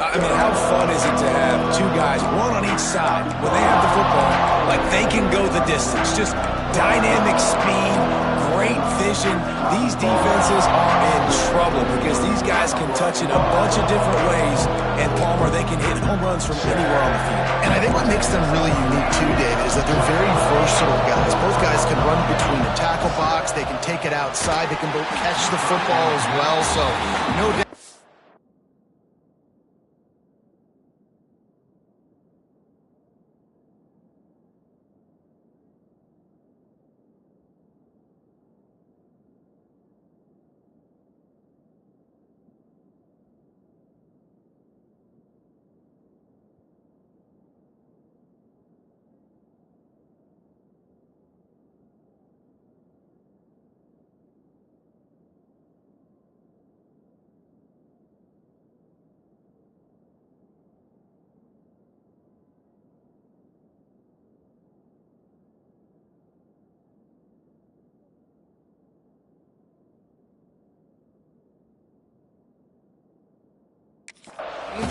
I mean, how fun is it to have two guys, one on each side, when they have the football, like they can go the distance. Just dynamic speed, great vision. These defenses are in trouble because these guys can touch it a bunch of different ways, and Palmer, they can hit home runs from anywhere on the field. And I think what makes them really unique too, David, is that they're very versatile guys. Both guys can run between the tackle box, they can take it outside, they can both catch the football as well, so no doubt.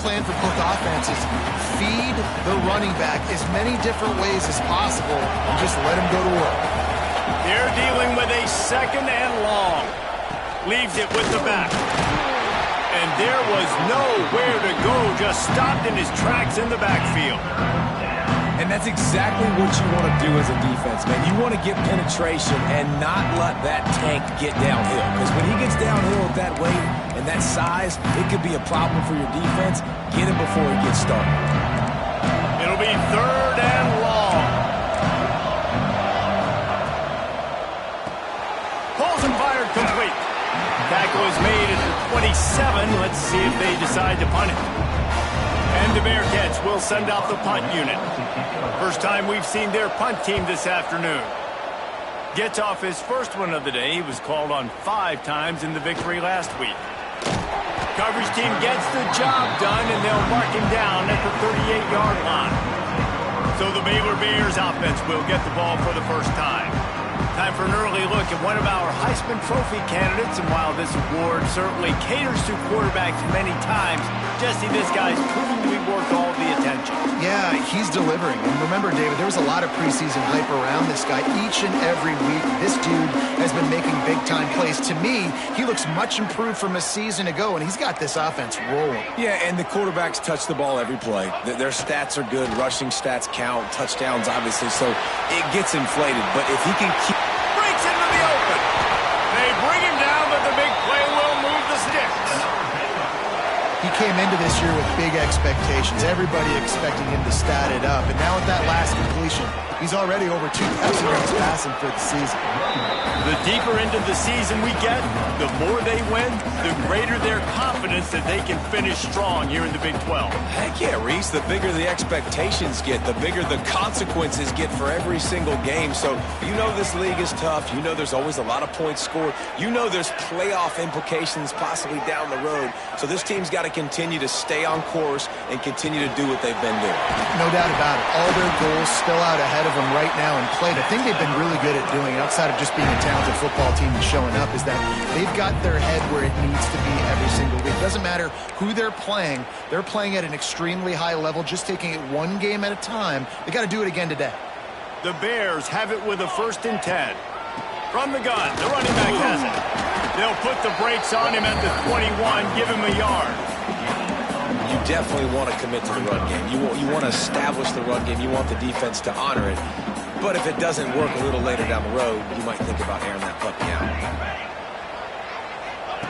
Plan for both offenses, feed the running back as many different ways as possible and just let him go to work. They're dealing with a second and long. Leaves it with the back. And there was nowhere to go, just stopped in his tracks in the backfield. And that's exactly what you want to do as a defense, man. You want to get penetration and not let that tank get downhill. Because when he gets downhill at that weight and that size, it could be a problem for your defense. Get him before he gets started. It'll be third and long. Pulls and fired complete. Tackle is made at the 27. Let's see if they decide to punt it. And the Bearcats will send out the punt unit. First time we've seen their punt team this afternoon. Gets off his first one of the day. He was called on 5 times in the victory last week. Coverage team gets the job done, and they'll mark him down at the 38-yard line. So the Baylor Bears offense will get the ball for the first time. Time for an early look at one of our Heisman Trophy candidates, and while this award certainly caters to quarterbacks many times, Jesse, this guy's proven to be worth all the attention. Yeah, he's delivering. And remember, David, there was a lot of preseason hype around this guy. Each and every week, this dude has been making big-time plays. To me, he looks much improved from a season ago, and he's got this offense rolling. Yeah, and the quarterbacks touch the ball every play. Their stats are good. Rushing stats count. Touchdowns, obviously, so it gets inflated. But if he can keep... Breaks into the open. They bring him down, but the big play will move the sticks. He came into this year with big expectations. Everybody expecting him to stat it up. And now with that last completion, he's already over 2,000 yards passing for the season. The deeper into the season we get, the more they win, the greater their confidence that they can finish strong here in the Big 12. Heck yeah, Reese. The bigger the expectations get, the bigger the consequences get for every single game. So you know this league is tough. You know there's always a lot of points scored. You know there's playoff implications possibly down the road. So this team's got to continue to stay on course and continue to do what they've been doing. No doubt about it. All their goals still out ahead of them right now in play. The thing they've been really good at doing, outside of just being a talented football team and showing up, is that they've got their head where it needs to be every single week. Doesn't matter who they're playing at an extremely high level, just taking it one game at a time. They got to do it again today. The Bears have it with a 1st and 10. From the gun, the running back has it. They'll put the brakes on him at the 21, give him a yard. You definitely want to commit to the run game. You want to establish the run game. You want the defense to honor it. But if it doesn't work a little later down the road, you might think about airing that puppy out.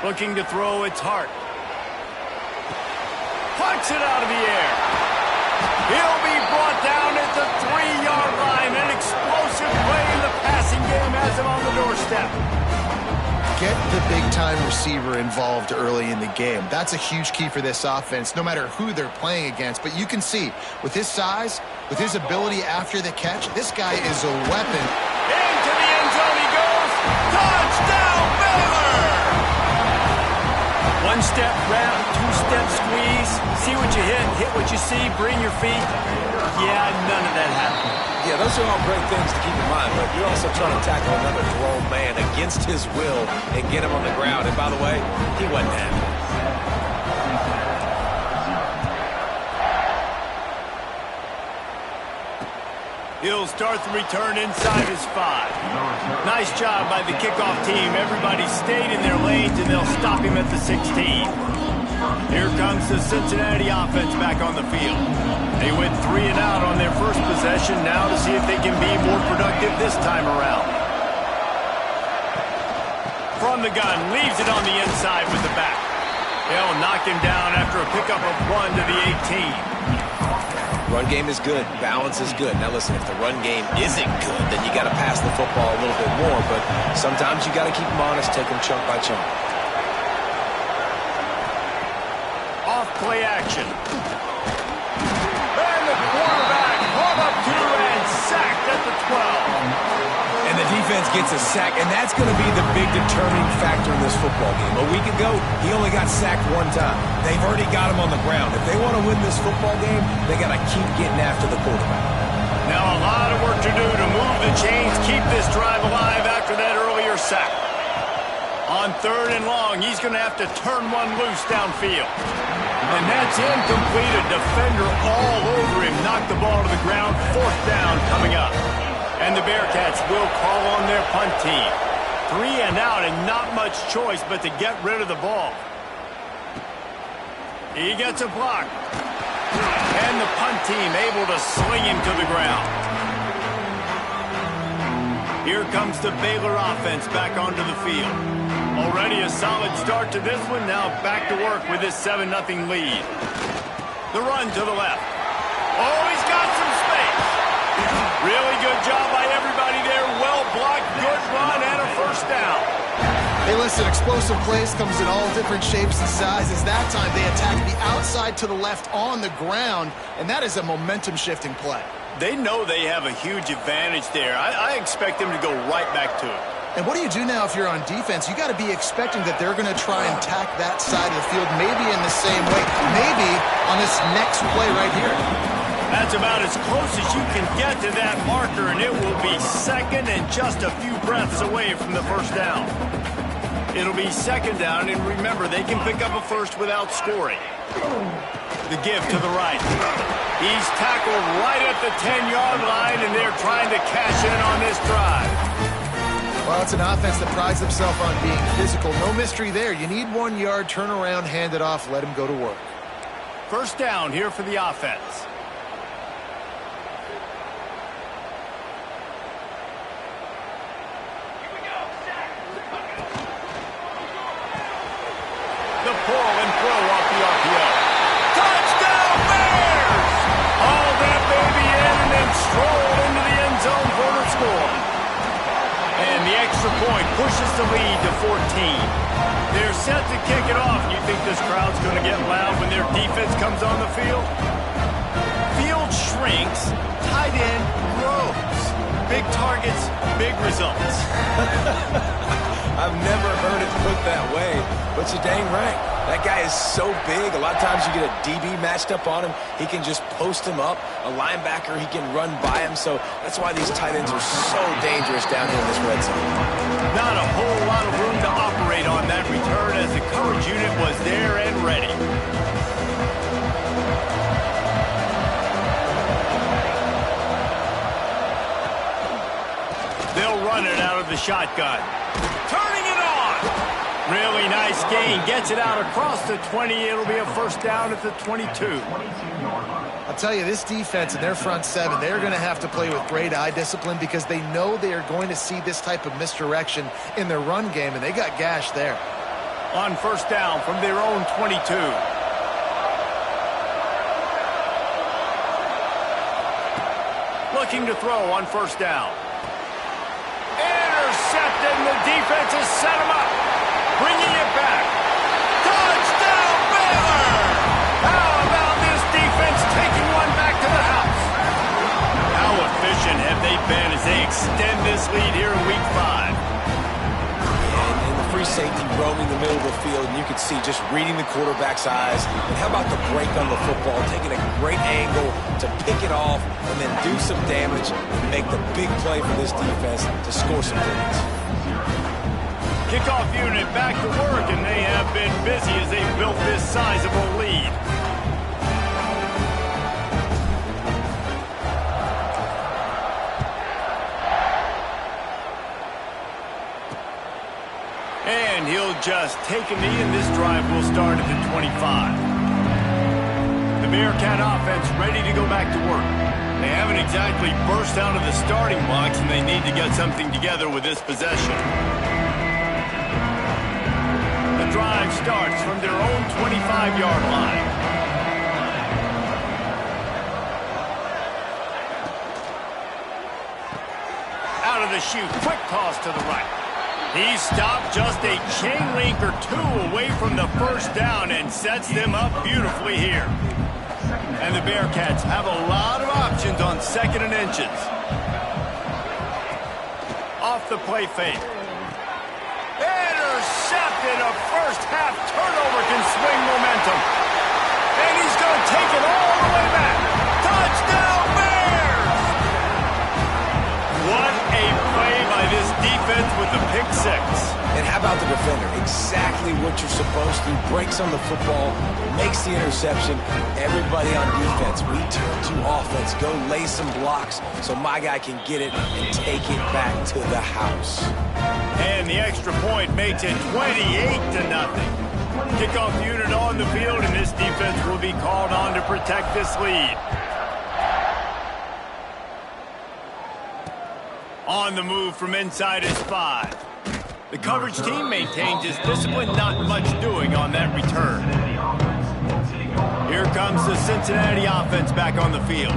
Looking to throw, it's Hart. Punts it out of the air. He'll be brought down at the 3-yard line. An explosive play in the passing game has him on the doorstep. Get the big-time receiver involved early in the game. That's a huge key for this offense, no matter who they're playing against. But you can see, with his size, with his ability after the catch, this guy is a weapon. Into the end zone he goes. Touchdown, Baylor! One-step wrap, two-step squeeze. See what you hit what you see, bring your feet. Yeah, none of that happened. Yeah, those are all great things to keep in mind, but you're also trying to tackle another grown man against his will and get him on the ground. And by the way, he wasn't happy. He'll start the return inside his 5. Nice job by the kickoff team. Everybody stayed in their lanes, and they'll stop him at the 16. Here comes the Cincinnati offense back on the field. They went 3 and out on their first possession, now to see if they can be more productive this time around. From the gun, leaves it on the inside with the back. They'll knock him down after a pickup of 1 to the 18. Run game is good. Balance is good. Now listen, if the run game isn't good, then you got to pass the football a little bit more. But sometimes you got to keep them honest, take them chunk by chunk. Off play action. And the quarterback caught up to and sacked at the 12. And the defense gets a sack, and that's going to be the big determining factor in this football game. A week ago, he only got sacked 1 time. They've already got him on the ground. If they want to win this football game, they got to keep getting after the quarterback. Now a lot of work to do to move the chains, keep this drive alive after that earlier sack. On 3rd and long, he's going to have to turn one loose downfield. And that's incomplete. A defender all over him. Knocked the ball to the ground. 4th down coming up. And the Bearcats will call on their punt team. 3 and out and not much choice but to get rid of the ball. He gets a block. And the punt team able to sling him to the ground. Here comes the Baylor offense back onto the field. Already a solid start to this one. Now back to work with this 7-0 lead. The run to the left. Oh, he's got some space. Really good job by everybody there. Well blocked, good run, and a 1st down. Hey, listen, explosive plays comes in all different shapes and sizes. That time they attack the outside to the left on the ground, and that is a momentum-shifting play. They know they have a huge advantage there. I expect them to go right back to it. And what do you do now if you're on defense? You got to be expecting that they're going to try and tack that side of the field, maybe in the same way, maybe on this next play right here. That's about as close as you can get to that marker, and it will be 2nd and just a few breaths away from the 1st down. It'll be 2nd down, and remember, they can pick up a 1st without scoring. The give to the right. He's tackled right at the 10-yard line, and they're trying to cash in on this drive. Well, it's an offense that prides themselves on being physical. No mystery there. You need 1 yard, turn around, hand it off, let him go to work. 1st down here for the offense. The pull and throw off the RPO. Touchdown Bears! All that baby in and then stroll into the end zone for the score. And the extra point pushes the lead to 14. They're set to kick it off. You think this crowd's going to get loud when their defense comes on the field? Field shrinks, tight end grows. Big targets, big results. I've never heard it put that way, but you're dang right. That guy is so big. A lot of times you get a DB matched up on him. He can just post him up. A linebacker, he can run by him. So that's why these tight ends are so dangerous down here in this red zone. Not a whole lot of room to operate on that return as the coverage unit was there and ready. They'll run it out of the shotgun. Turning it on. Really nice gain. Gets it out across the 20. It'll be a 1st down at the 22. I'll tell you, this defense and their front 7, they're going to have to play with great eye discipline because they know they are going to see this type of misdirection in their run game, and they got gashed there. On 1st down from their own 22. Looking to throw on 1st down. Intercepted, and the defense has set him up. Bringing it back. Touchdown, Baylor! How about this defense taking one back to the house? How efficient have they been as they extend this lead here in Week 5? And the free safety roaming the middle of the field, and you can see just reading the quarterback's eyes. And how about the break on the football, taking a great angle to pick it off and then do some damage and make the big play for this defense to score some points. Kickoff unit back to work, and they have been busy as they built this sizable lead. And he'll just take a knee, and this drive will start at the 25. The Bearcat offense ready to go back to work. They haven't exactly burst out of the starting blocks, and they need to get something together with this possession. The drive starts from their own 25-yard line. Out of the chute, quick toss to the right. He stopped just a chain link or two away from the first down and sets them up beautifully here. And the Bearcats have a lot of options on 2nd and inches. Off the play fake. Intercepted. A first-half turnover can swing momentum. And he's going to take it all the way back. Touchdown, Bears! What a play by this defense with the pick six. And how about the defender? Exactly what you're supposed to. Breaks on the football, makes the interception. Everybody on defense, we turn to offense. Go lay some blocks so my guy can get it and take it back to the house. And the extra point makes it 28-0. Kickoff unit on the field, and this defense will be called on to protect this lead. On the move from inside is 5. The coverage team maintains its discipline, not much doing on that return. Here comes the Cincinnati offense back on the field.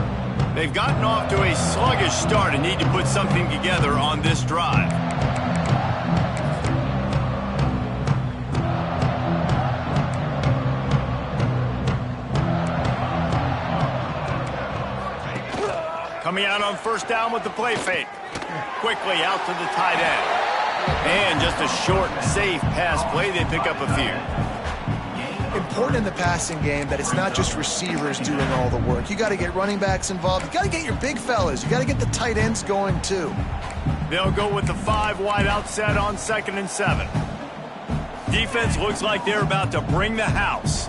They've gotten off to a sluggish start and need to put something together on this drive. Coming out on first down with the play fake. Quickly out to the tight end. And just a short, safe pass play. They pick up a few. Important in the passing game that it's not just receivers doing all the work. You got to get running backs involved. You got to get your big fellas. You got to get the tight ends going too. They'll go with the 5 wide out set on 2nd and 7. Defense looks like they're about to bring the house.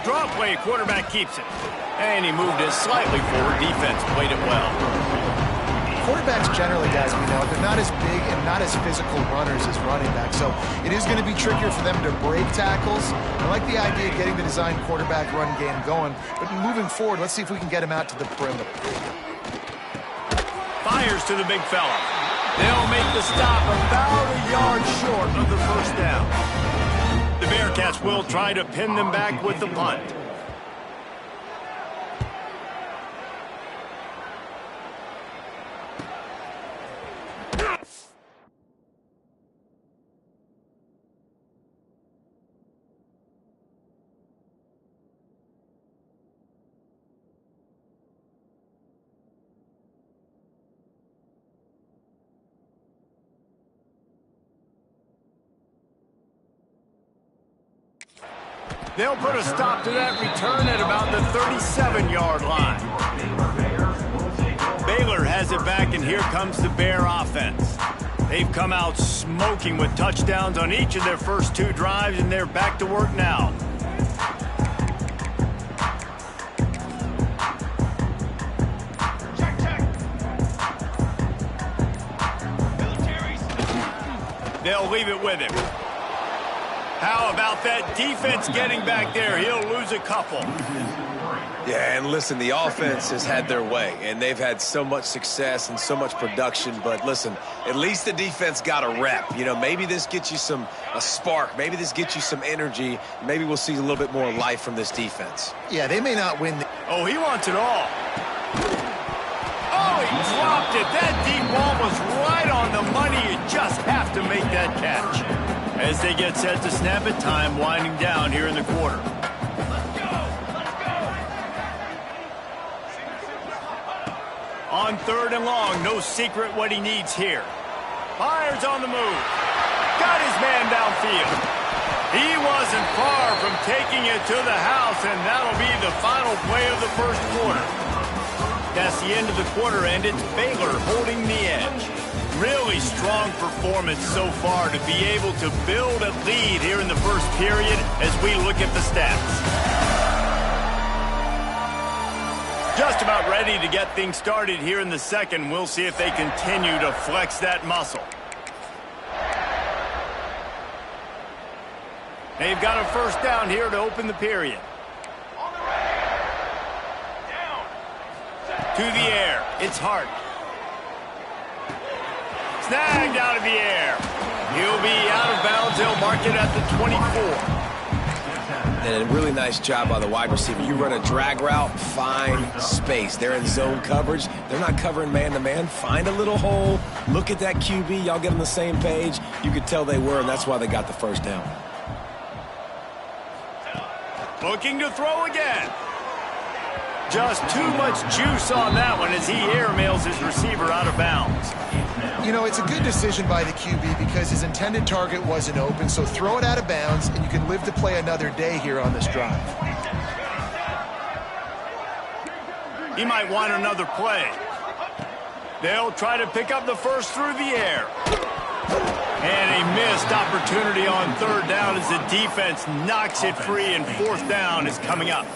Draw play, quarterback keeps it. And he moved it slightly forward. Defense played it well. Quarterbacks generally, guys, we know, they're not as big and not as physical runners as running backs. So it is going to be trickier for them to break tackles. I like the idea of getting the design quarterback run game going. But moving forward, let's see if we can get him out to the perimeter. Fires to the big fella. They'll make the stop about a yard short of the first down. The Bearcats will try to pin them back with the punt. They'll put a stop to that return at about the 37-yard line. Baylor has it back, and here comes the Bear offense. They've come out smoking with touchdowns on each of their first 2 drives, and they're back to work now. They'll leave it with him. How about that defense getting back there? He'll lose a couple. Yeah, and listen, the offense has had their way, and they've had so much success and so much production. But listen, at least the defense got a rep. You know, maybe this gets you a spark. Maybe this gets you some energy. Maybe we'll see a little bit more life from this defense. Yeah, they may not win. Oh, he wants it all. Oh, he dropped it. That deep ball was right on the money. You just have to make that catch. As they get set to snap it, time winding down here in the quarter. On 3rd and long, no secret what he needs here. Fires on the move. Got his man downfield. He wasn't far from taking it to the house, and that'll be the final play of the first quarter. That's the end of the quarter, and it's Baylor holding the edge. Really strong performance so far to be able to build a lead here in the first period as we look at the stats. Just about ready to get things started here in the second. We'll see if they continue to flex that muscle. They've got a first down here to open the period. To the air. It's Hart. Snagged out of the air. He'll be out of bounds. They'll mark it at the 24. And a really nice job by the wide receiver. You run a drag route, find space. They're in zone coverage. They're not covering man-to-man. Find a little hole. Look at that QB. Y'all get on the same page. You could tell they were, and that's why they got the first down. Looking to throw again. Just too much juice on that one as he airmails his receiver out of bounds. You know, it's a good decision by the QB because his intended target wasn't open, so throw it out of bounds, and you can live to play another day here on this drive. He might want another play. They'll try to pick up the first through the air. And a missed opportunity on third down as the defense knocks it free, and fourth down is coming up.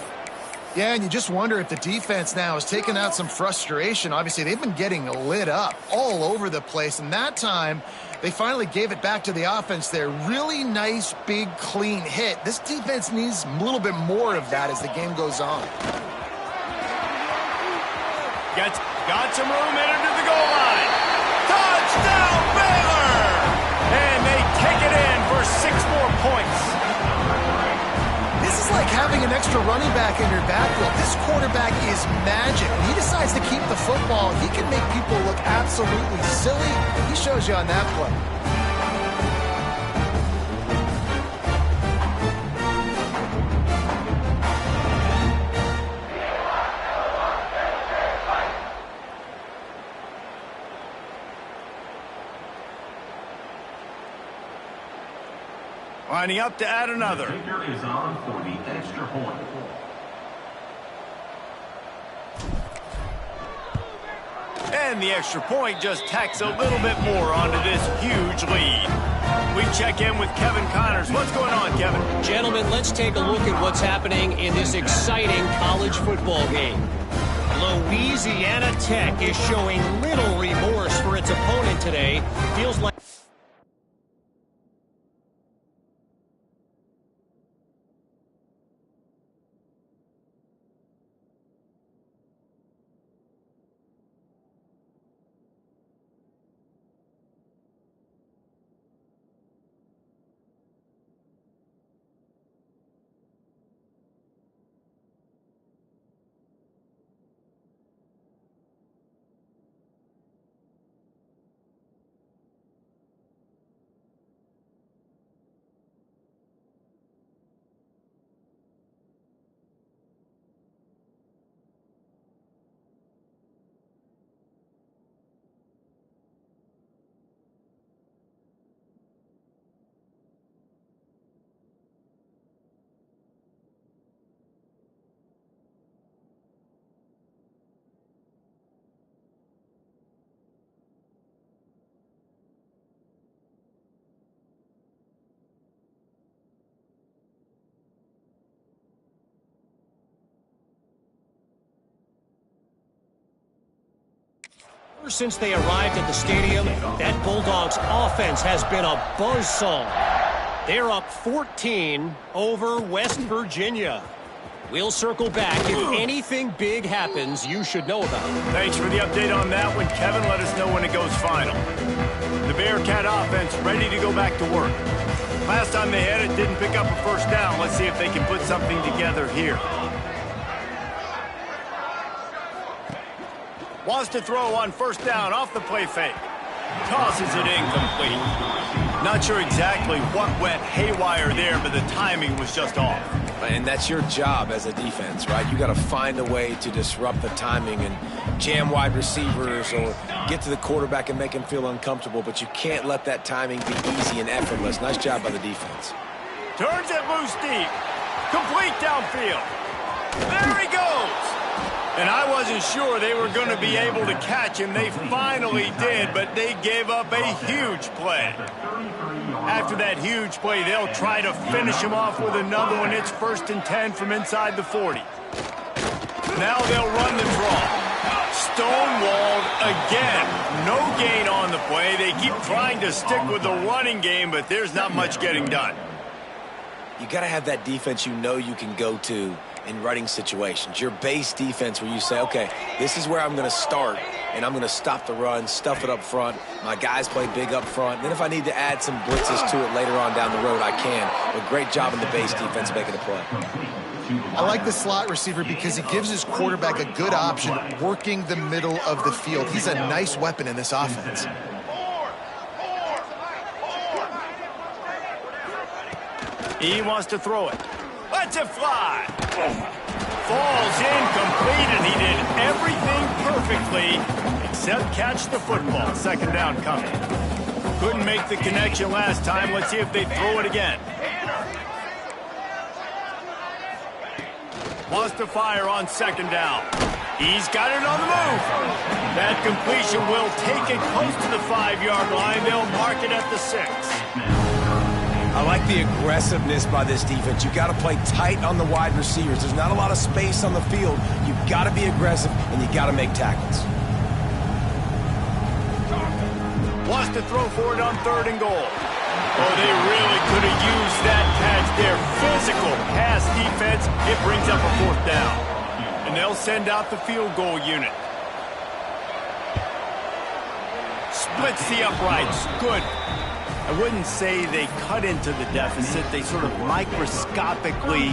Yeah, and you just wonder if the defense now is taking out some frustration. Obviously, they've been getting lit up all over the place, and that time they finally gave it back to the offense there. Really nice, big, clean hit. This defense needs a little bit more of that as the game goes on. Got some room headed to the goal line. Touchdown, Baylor! And they take it in for 6 more points. This is like having an extra running back in your backfield. This quarterback is magic. When he decides to keep the football, he can make people look absolutely silly. He shows you on that play. Lining up to add another. Kicker is on for the extra point. And the extra point just tacks a little bit more onto this huge lead. We check in with Kevin Connors. What's going on, Kevin? Gentlemen, let's take a look at what's happening in this exciting college football game. Louisiana Tech is showing little remorse for its opponent today. Feels like ever since they arrived at the stadium, that Bulldogs offense has been a buzzsaw. They're up 14 over West Virginia. We'll circle back. If anything big happens, you should know about it. Thanks for the update on that one, Kevin. Let us know when it goes final. The Bearcat offense ready to go back to work. Last time they had it, didn't pick up a first down. Let's see if they can put something together here. Wants to throw on first down off the play fake. Tosses it incomplete. Not sure exactly what went haywire there, but the timing was just off. And that's your job as a defense, right? You got to find a way to disrupt the timing and jam wide receivers or get to the quarterback and make him feel uncomfortable, but you can't let that timing be easy and effortless. Nice job by the defense. Turns it loose deep. Complete downfield. There he goes. And I wasn't sure they were going to be able to catch him. They finally did, but they gave up a huge play. After that huge play, they'll try to finish him off with another one. It's 1st and 10 from inside the 40. Now they'll run the draw. Stonewalled again. No gain on the play. They keep trying to stick with the running game, but there's not much getting done. you got to have that defense you know you can go to in running situations. Your base defense where you say, okay, this is where I'm going to start, and I'm going to stop the run, stuff it up front. My guys play big up front. Then if I need to add some blitzes to it later on down the road, I can. But great job in the base defense making a play. I like the slot receiver because he gives his quarterback a good option working the middle of the field. He's a nice weapon in this offense. He wants to throw it. Let's it fly. Falls incomplete, and he did everything perfectly except catch the football. Second down coming. Couldn't make the connection last time. Let's see if they throw it again. Wants to fire on second down. He's got it on the move. That completion will take it close to the 5-yard line. They'll mark it at the 6. I like the aggressiveness by this defense. You got to play tight on the wide receivers. There's not a lot of space on the field. You've got to be aggressive, and you got to make tackles. Wants to throw for it on 3rd and goal. Oh, they really could have used that catch there. Physical pass defense. It brings up a 4th down. And they'll send out the field goal unit. Splits the uprights. Good. I wouldn't say they cut into the deficit. They sort of microscopically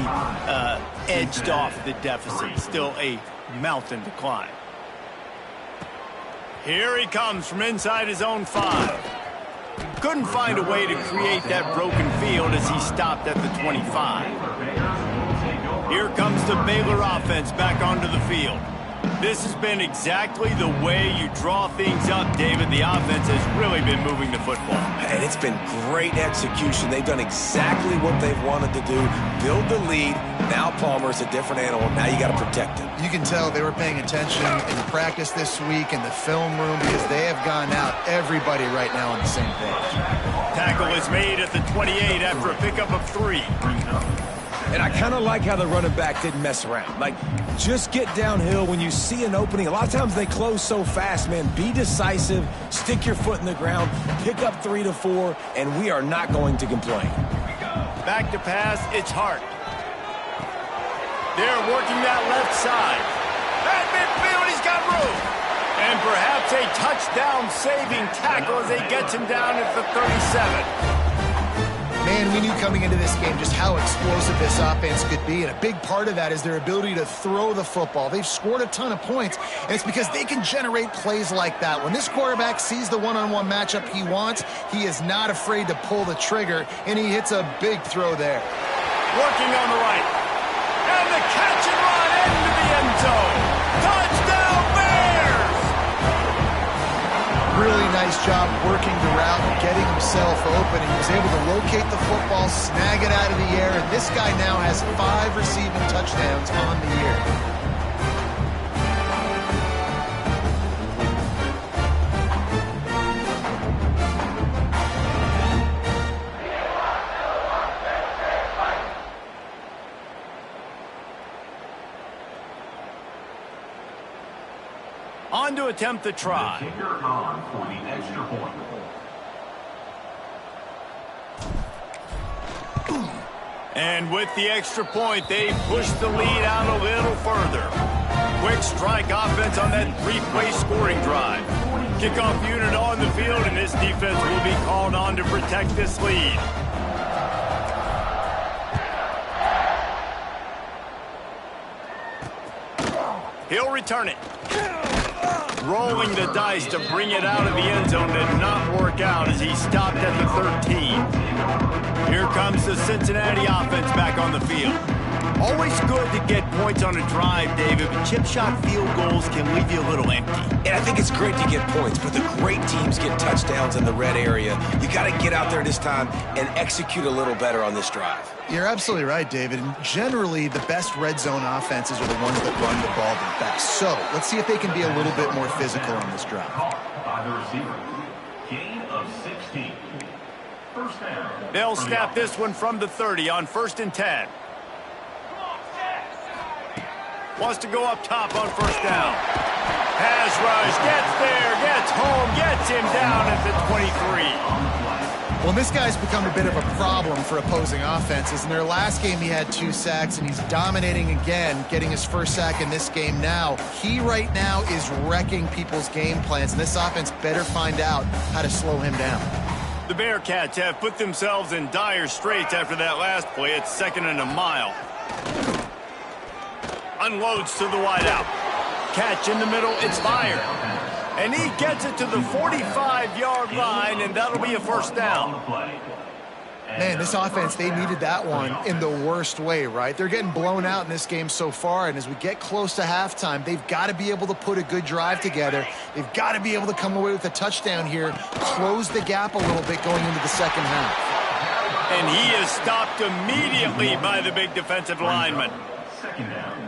edged off the deficit. Still a mountain to climb. Here he comes from inside his own 5. Couldn't find a way to create that broken field as he stopped at the 25. Here comes the Baylor offense back onto the field. This has been exactly the way you draw things up, David. The offense has really been moving the football. And it's been great execution. They've done exactly what they've wanted to do. Build the lead. Now Palmer's a different animal. Now you got to protect him. You can tell they were paying attention in practice this week in the film room because they have gone out, everybody right now on the same page. Tackle is made at the 28 after a pickup of 3. And I kind of like how the running back didn't mess around. Like, just get downhill when you see an opening. A lot of times they close so fast, man. Be decisive, stick your foot in the ground, pick up 3 to 4, and we are not going to complain. Back to pass, it's Hart. They're working that left side. At midfield, he's got room. And perhaps a touchdown-saving tackle as he gets him down at the 37. Man, we knew coming into this game just how explosive this offense could be, and a big part of that is their ability to throw the football. They've scored a ton of points, and it's because they can generate plays like that. When this quarterback sees the one-on-one matchup he wants, he is not afraid to pull the trigger, and he hits a big throw there. Working on the right. And the catch and run into the end zone. Touchdown, Bears! Really nice job working the route and getting himself open. He was able to locate the football, snag it out of the air, and this guy now has 5 receiving touchdowns on the year. On to attempt the try. The kicker on for the extra point. And with the extra point, they push the lead out a little further. Quick strike offense on that 3-play scoring drive. Kickoff unit on the field, and this defense will be called on to protect this lead. He'll return it. Rolling the dice to bring it out of the end zone did not work out as he stopped at the 13. Here comes the Cincinnati offense back on the field. Always good to get points on a drive, David, but chip shot field goals can leave you a little empty. And I think it's great to get points, but the great teams get touchdowns in the red area. You got to get out there this time and execute a little better on this drive. You're absolutely right, David. And generally, the best red zone offenses are the ones that run the ball the best. So let's see if they can be a little bit more physical on this drive. By the receiver. Gain of 16. First down. They'll snap this one from the 30 on 1st and 10. Wants to go up top on 1st down. Pass rush, gets there, gets home, gets him down at the 23. Well, this guy's become a bit of a problem for opposing offenses. In their last game, he had 2 sacks, and he's dominating again, getting his first sack in this game now. He right now is wrecking people's game plans, and this offense better find out how to slow him down. The Bearcats have put themselves in dire straits after that last play. It's 2nd and a mile. Unloads to the wideout. Catch in the middle. It's fired. And he gets it to the 45-yard line, and that'll be a first down. Man, this offense, they needed that one in the worst way, right? They're getting blown out in this game so far, and as we get close to halftime, they've got to be able to put a good drive together. They've got to be able to come away with a touchdown here, close the gap a little bit going into the second half. And he is stopped immediately by the big defensive lineman.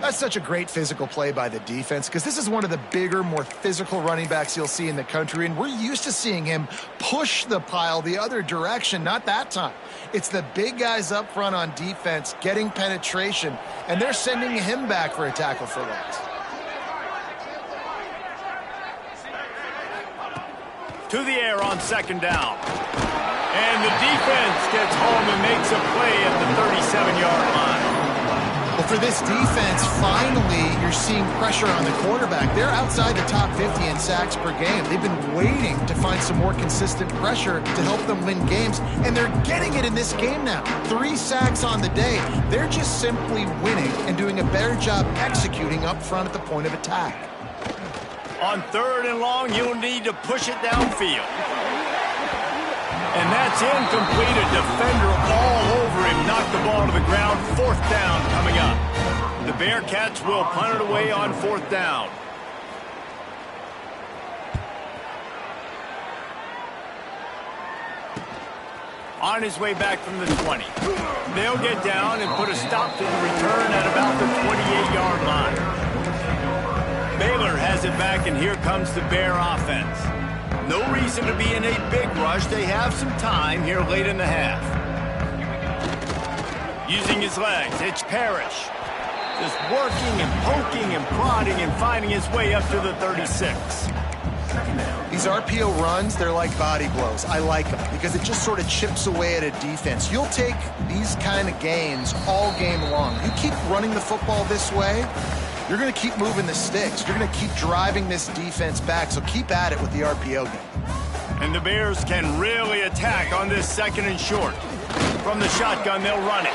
That's such a great physical play by the defense, because this is one of the bigger, more physical running backs you'll see in the country, and we're used to seeing him push the pile the other direction. Not that time. It's the big guys up front on defense getting penetration, and they're sending him back for a tackle for loss. To the air on 2nd down. And the defense gets home and makes a play at the 37-yard line. Well, for this defense, finally, you're seeing pressure on the quarterback. They're outside the top 50 in sacks per game. They've been waiting to find some more consistent pressure to help them win games, and they're getting it in this game now. 3 sacks on the day. They're just simply winning and doing a better job executing up front at the point of attack. On 3rd and long, you'll need to push it downfield. And that's incomplete. A defender all over him. Knocked the ball to the ground. 4th down coming up. The Bearcats will punt it away on 4th down. On his way back from the 20. They'll get down and put a stop to the return at about the 28-yard line. Baylor has it back, and here comes the Bear offense. No reason to be in a big rush. They have some time here late in the half. Using his legs, it's Parrish. Just working and poking and prodding and finding his way up to the 36. These RPO runs, they're like body blows. I like them because it just sort of chips away at a defense. You'll take these kind of gains all game long. You keep running the football this way, you're going to keep moving the sticks. You're going to keep driving this defense back, so keep at it with the RPO game. And the Bears can really attack on this 2nd and short. From the shotgun, they'll run it.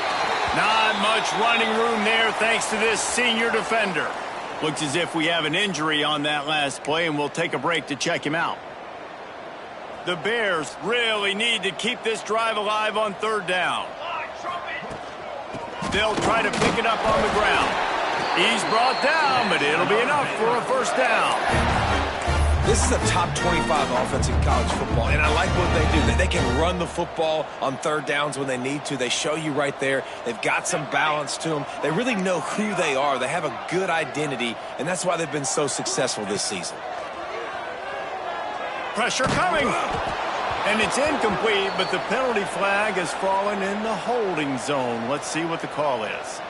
Not much running room there thanks to this senior defender. Looks as if we have an injury on that last play, and we'll take a break to check him out. The Bears really need to keep this drive alive on 3rd down. They'll try to pick it up on the ground. He's brought down, but it'll be enough for a 1st down. This is a top 25 offense in college football, and I like what they do. They can run the football on 3rd downs when they need to. They show you right there. They've got some balance to them. They really know who they are. They have a good identity, and that's why they've been so successful this season. Pressure coming. And it's incomplete, but the penalty flag has fallen in the holding zone. Let's see what the call is.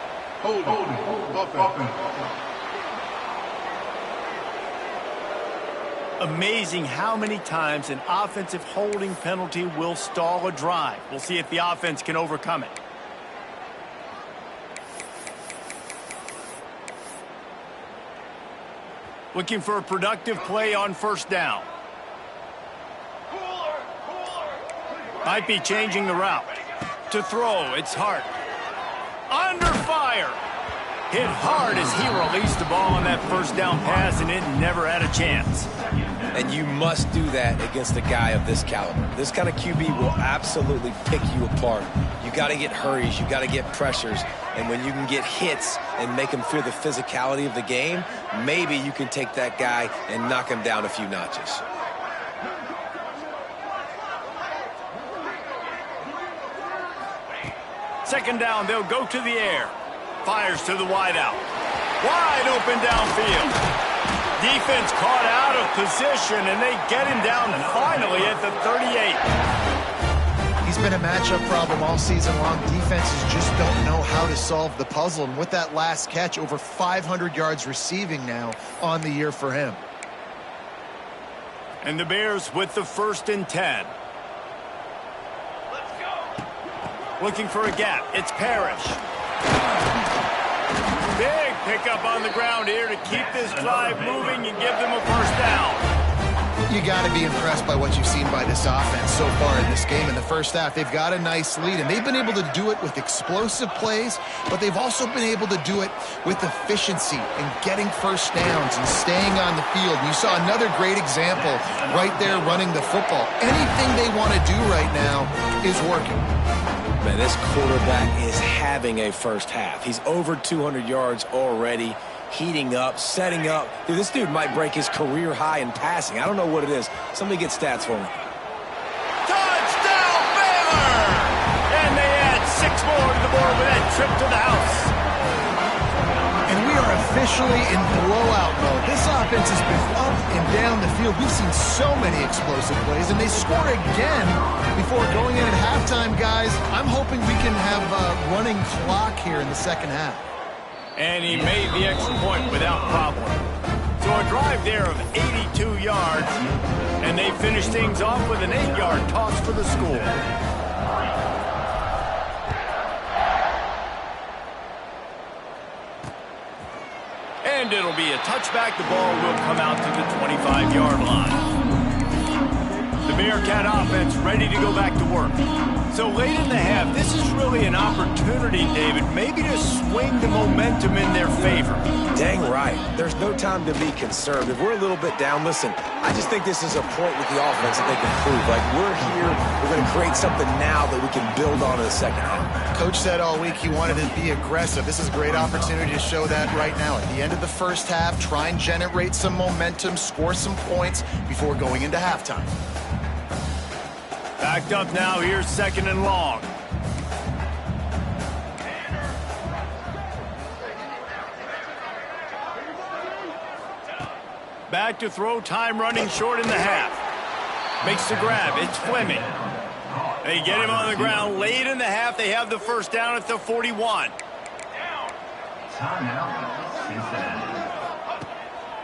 Amazing how many times an offensive holding penalty will stall a drive. We'll see if the offense can overcome it. Looking for a productive play on 1st down. Might be changing the route. To throw, it's Hart. Under fire. Hit hard as he released the ball on that 1st down pass, and it never had a chance. And you must do that against a guy of this caliber. This kind of QB will absolutely pick you apart. You got to get hurries. You got to get pressures. And when you can get hits and make him feel the physicality of the game, maybe you can take that guy and knock him down a few notches. Second down, they'll go to the air. Fires to the wideout. Wide open downfield. Defense caught out of position, and they get him down finally at the 38. He's been a matchup problem all season long. Defenses just don't know how to solve the puzzle. And with that last catch, over 500 yards receiving now on the year for him. And the Bears with the 1st and 10. Looking for a gap. It's Parrish. Big pickup on the ground here to keep this drive moving and give them a first down. You got to be impressed by what you've seen by this offense so far in this game. In the first half, they've got a nice lead, and they've been able to do it with explosive plays, but they've also been able to do it with efficiency and getting first downs and staying on the field. And you saw another great example right there running the football. Anything they want to do right now is working. Man, this quarterback is having a first half. He's over 200 yards already. Heating up, setting up. Dude, this dude might break his career high in passing. I don't know what it is. Somebody get stats for me. Touchdown, Baylor! And they add 6 more to the board with that trip to the house. And we are officially in blowout mode. This offense has been up and down the field. We've seen so many explosive plays, and they score again before going in at halftime, guys. I'm hoping we can have a running clock here in the second half. And he made the extra point without problem. So a drive there of 82 yards, and they finish things off with an 8-yard toss for the score. And it'll be a touchback. The ball will come out to the 25-yard line. The Bearcat offense ready to go back to work. So late in the half, this is really an opportunity, David, maybe to swing the momentum in their favor. Dang right. There's no time to be conservative. We're a little bit down. Listen, I just think this is a point with the offense that they can prove. Like, we're here, we're going to create something now that we can build on in the second half. Coach said all week he wanted to be aggressive. This is a great opportunity to show that right now. At the end of the first half, try and generate some momentum, score some points before going into halftime. Backed up now, here's 2nd and long. Back to throw, time running short in the half. Makes the grab, it's Fleming. They get him on the ground late in the half. They have the first down at the 41.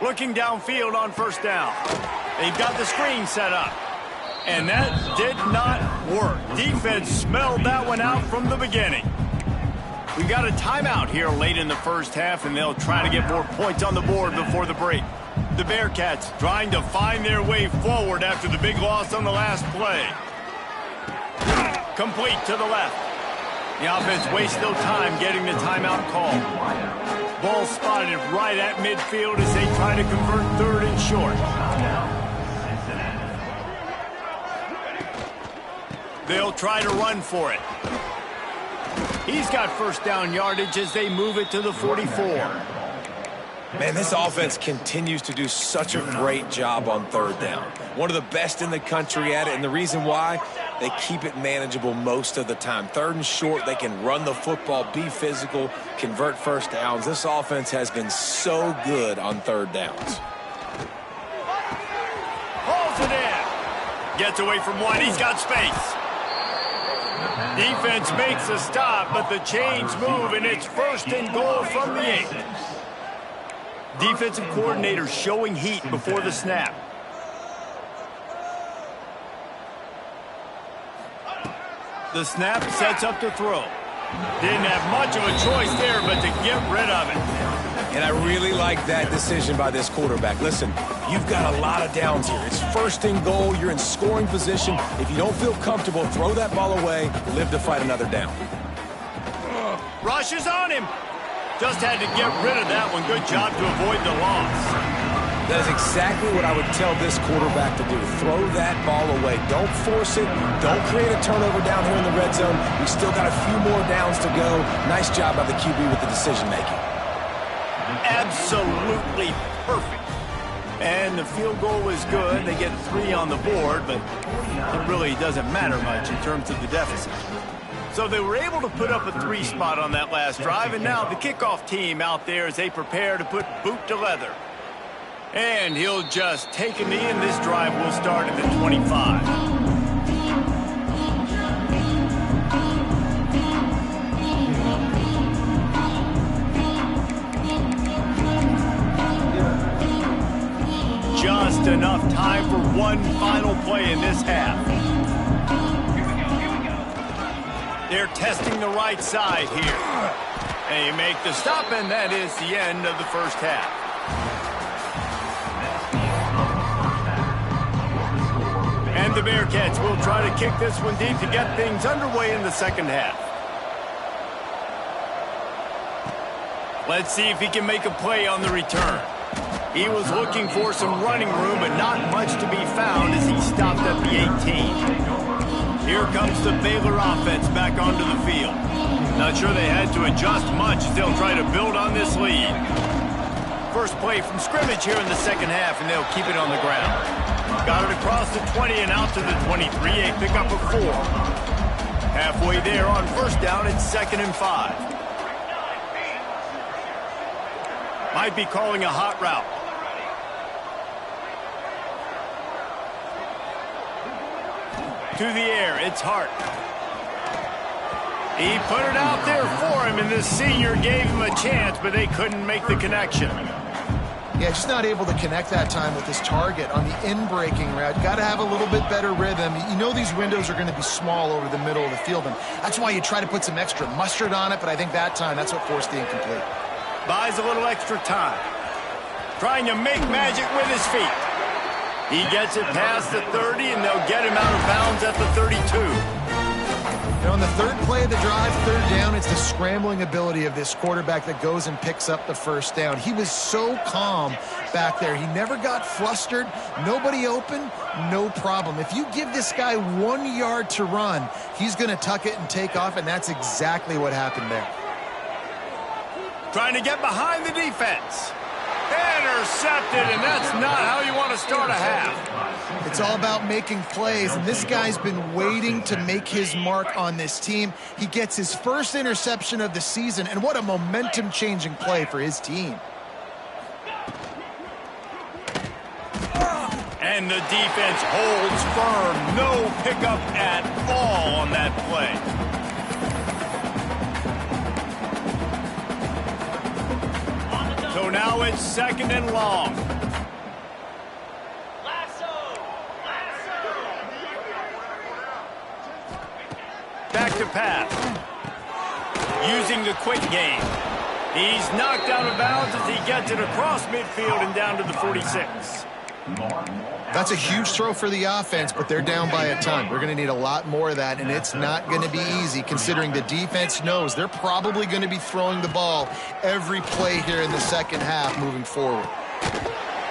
Looking downfield on first down. They've got the screen set up. And that did not work. Defense smelled that one out from the beginning. We got a timeout here late in the first half, and they'll try to get more points on the board before the break. The Bearcats trying to find their way forward after the big loss on the last play. Complete to the left. The offense wastes no time getting the timeout call. Ball spotted right at midfield as they try to convert 3rd and short. They'll try to run for it. He's got first down yardage as they move it to the 44. Man, this offense continues to do such a great job on 3rd down. One of the best in the country at it, and the reason why, they keep it manageable most of the time. 3rd and short, they can run the football, be physical, convert first downs. This offense has been so good on 3rd downs. Pulls it in. Gets away from one. He's got space. Defense makes a stop, but the chains move, and it's 1st and goal from the 8. Defensive coordinator showing heat before the snap. The snap sets up to throw. Didn't have much of a choice there, but to get rid of it. And I really like that decision by this quarterback. Listen, you've got a lot of downs here. It's 1st and goal. You're in scoring position. If you don't feel comfortable, throw that ball away. Live to fight another down. Rush is on him. Just had to get rid of that one. Good job to avoid the loss. That is exactly what I would tell this quarterback to do. Throw that ball away. Don't force it. Don't create a turnover down here in the red zone. We still got a few more downs to go. Nice job by the QB with the decision-making. Absolutely perfect. And the field goal was good. They get 3 on the board, but it really doesn't matter much in terms of the deficit. So they were able to put up a 3 spot on that last drive, and now the kickoff team out there as they prepare to put boot to leather. And he'll just take a knee, and this drive will start at the 25. Just enough time for one final play in this half. They're testing the right side here. They make the stop, and that is the end of the first half. And the Bearcats will try to kick this one deep to get things underway in the second half. Let's see if he can make a play on the return. He was looking for some running room, but not much to be found as he stopped at the 18. Here comes the Baylor offense back onto the field. Not sure they had to adjust much as they'll try to build on this lead. First play from scrimmage here in the second half, and they'll keep it on the ground. Got it across the 20 and out to the 23, a pickup of 4. Halfway there on first down, it's 2nd and 5. Might be calling a hot route. To the air, it's Hart. He put it out there for him, and the senior gave him a chance, but they couldn't make the connection. Yeah, just not able to connect that time with his target on the in-breaking route. Got to have a little bit better rhythm. You know these windows are going to be small over the middle of the field, and that's why you try to put some extra mustard on it, but I think that time, that's what forced the incomplete. Buys a little extra time. Trying to make magic with his feet. He gets it past the 30, and they'll get him out of bounds at the 32. Now on the third play of the drive, third down, it's the scrambling ability of this quarterback that goes and picks up the first down. He was so calm back there. He never got flustered. Nobody open, no problem. If you give this guy 1 yard to run, he's going to tuck it and take off, and that's exactly what happened there. Trying to get behind the defense. Intercepted, and that's not how you want to start a half. It's all about making plays, and this guy's been waiting to make his mark on this team. He gets his first interception of the season, and what a momentum-changing play for his team. And the defense holds firm. No pickup at all on that play. So now it's 2nd and long. Back to pass. Using the quick game. He's knocked out of bounds as he gets it across midfield and down to the 46. That's a huge throw for the offense, but they're down by a ton. We're going to need a lot more of that, and it's not going to be easy considering the defense knows they're probably going to be throwing the ball every play here in the second half moving forward.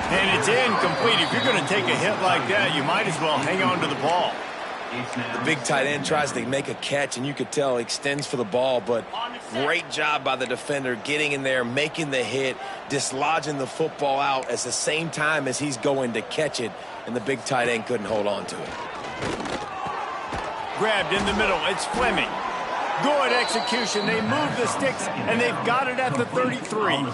And it's incomplete. If you're going to take a hit like that, you might as well hang on to the ball. The big tight end tries to make a catch, and you could tell he extends for the ball, but great job by the defender getting in there, making the hit, dislodging the football out at the same time as he's going to catch it, and the big tight end couldn't hold on to it. Grabbed in the middle. It's Fleming. Good execution. They move the sticks, and they've got it at the 33.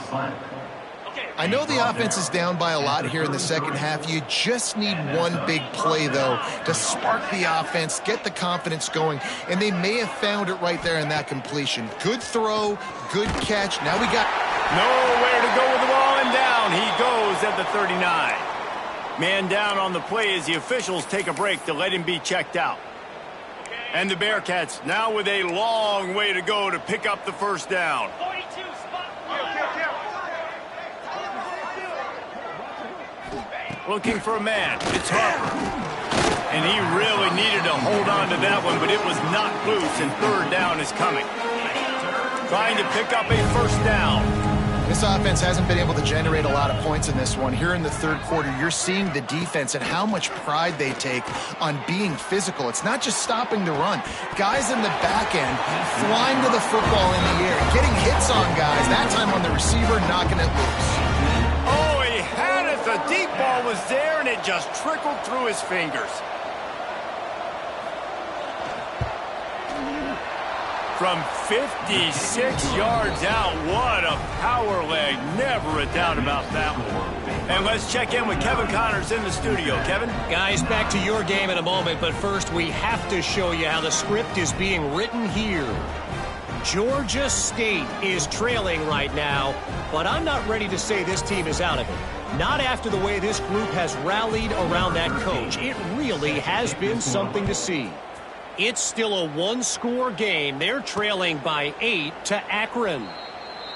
I know the offense is down by a lot here in the second half. You just need one big play, though, to spark the offense, get the confidence going, and they may have found it right there in that completion. Good throw, good catch. Now we got nowhere to go with the ball, and down he goes at the 39. Man down on the play as the officials take a break to let him be checked out. And the Bearcats now with a long way to go to pick up the first down. Looking for a man. It's Harper. And he really needed to hold on to that one, but it was not loose, and third down is coming. Trying to pick up a first down. This offense hasn't been able to generate a lot of points in this one. Here in the third quarter, you're seeing the defense and how much pride they take on being physical. It's not just stopping the run. Guys in the back end flying to the football in the air, getting hits on guys, that time on the receiver, knocking it loose. Oh, he had it. The deep ball was there, and it just trickled through his fingers. From 56 yards out, what a power leg. Never a doubt about that one. And let's check in with Kevin Connors in the studio. Kevin? Guys, back to your game in a moment, but first we have to show you how the script is being written here. Georgia State is trailing right now, but I'm not ready to say this team is out of it. Not after the way this group has rallied around that coach. It really has been something to see. It's still a one-score game. They're trailing by 8 to Akron.